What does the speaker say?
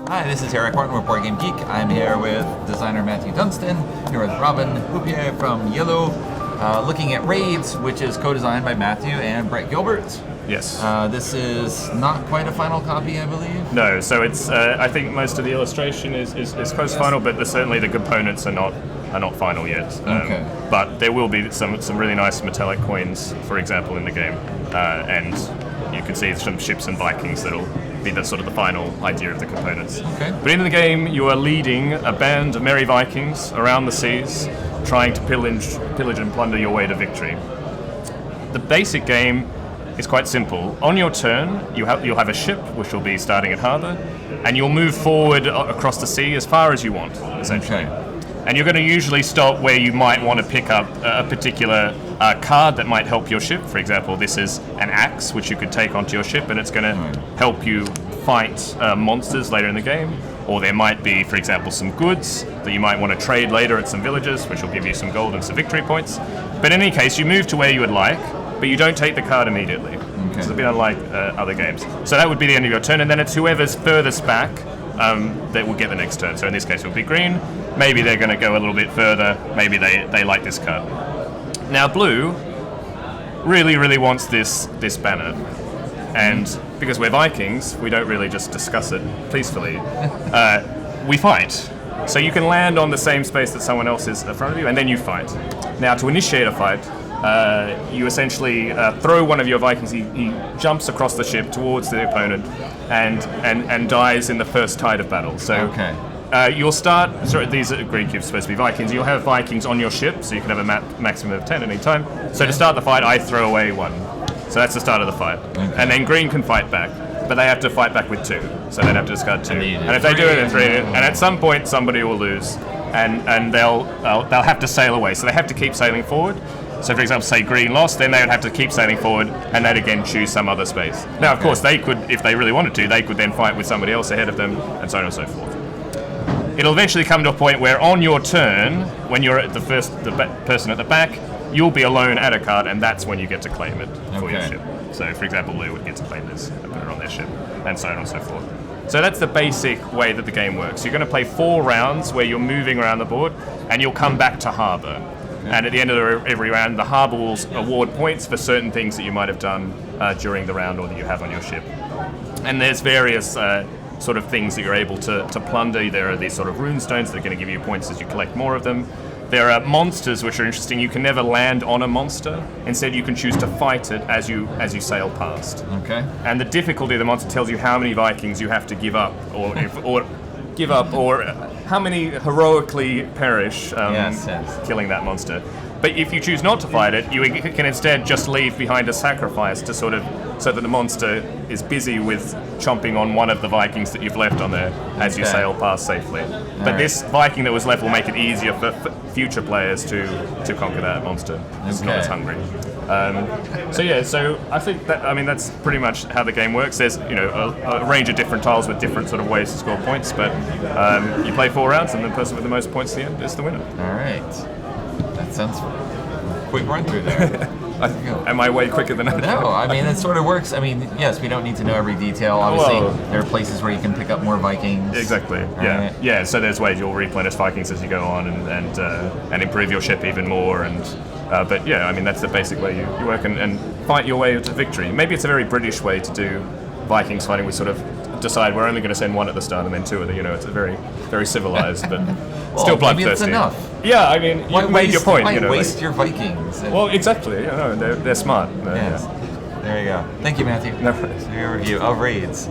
Hi, this is Eric Martin with Board Game Geek. I'm here with designer Matthew Dunstan, here with Robin Houpier from Yellow, looking at Raids, which is co-designed by Matthew and Brett Gilbert. Yes. This is not quite a final copy, I believe. No, so it's. I think most of the illustration is close to final, but certainly the components are not final yet. Okay. But there will be some really nice metallic coins, for example, in the game, and you can see some ships and Vikings that'll be the sort of the final idea of the components. Okay. But in the game, you are leading a band of merry Vikings around the seas, trying to pillage and plunder your way to victory. The basic game is quite simple. On your turn, you'll have a ship, which will be starting at harbour, and you'll move forward across the sea as far as you want, essentially. Okay. And you're going to usually stop where you might want to pick up a particular card that might help your ship. For example, this is an axe, which you could take onto your ship, and it's going to help you fight monsters later in the game. Or there might be, for example, some goods that you might want to trade later at some villages, which will give you some gold and some victory points. But in any case, you move to where you would like, but you don't take the card immediately. Okay. It's a bit unlike other games. So that would be the end of your turn, and then it's whoever's furthest back that will get the next turn. So in this case, it will be green. Maybe they're going to go a little bit further. Maybe they like this card. Now, blue really wants this banner. And because we're Vikings, we don't really just discuss it peacefully. We fight. So you can land on the same space that someone else is in front of you, and then you fight. Now, to initiate a fight, you essentially throw one of your Vikings. He jumps across the ship towards the opponent and dies in the first tide of battle. So Okay. You'll start. Sorry, these are Greek. You're supposed to be Vikings. You'll have Vikings on your ship, so you can have a maximum of 10 at any time. So to start the fight, I throw away one. So that's the start of the fight. Okay. And then green can fight back, but they have to fight back with 2. So they'd have to discard 2. And if they do it in 3, and at some point somebody will lose, and they'll have to sail away. So they have to keep sailing forward. So for example, say green lost, then they would have to keep sailing forward, and they'd again choose some other space. Now, of course, they could, if they really wanted to, they could then fight with somebody else ahead of them, and so on and so forth. It'll eventually come to a point where on your turn, when you're at the person at the back, you'll be alone at a card, and that's when you get to claim it for your ship. So for example, Lou would get to claim this and put it on their ship, and so on and so forth. So that's the basic way that the game works. You're going to play 4 rounds where you're moving around the board, and you'll come back to harbour. And at the end of every round, the harbour will award points for certain things that you might have done during the round or that you have on your ship. And there's various sort of things that you're able to plunder. There are these sort of rune stones that are going to give you points as you collect more of them. There are monsters which are interesting. You can never land on a monster. Instead, you can choose to fight it as you sail past. Okay. And the difficulty of the monster tells you how many Vikings you have to give up, or how many heroically perish killing that monster. But if you choose not to fight it, you can instead just leave behind a sacrifice to so that the monster is busy with chomping on one of the Vikings that you've left on there as you sail past safely. But this Viking that was left will make it easier for future players to conquer that monster. It's not as hungry. So I think that's pretty much how the game works. There's a range of different tiles with different sort of ways to score points, but you play 4 rounds, and the person with the most points at the end is the winner. All right. That sounds quick run through there. Am I way quicker than I thought? No, I mean, it sort of works. I mean, yes, we don't need to know every detail. Obviously, there are places where you can pick up more Vikings. Exactly. Yeah. Right. Yeah. So there's ways you'll replenish Vikings as you go on and improve your ship even more. But yeah, I mean, that's the basic way you work and fight your way to victory. Maybe it's a very British way to do Vikings fighting. We sort of decide we're only going to send 1 at the start and then 2 at the. It's a very civilized, but still bloodthirsty. Maybe it's enough. Yeah, I mean, you made your point. Why waste your Vikings? Well, exactly. They're smart. Yes. There you go. Thank you, Matthew. No worries. For your review of Raids.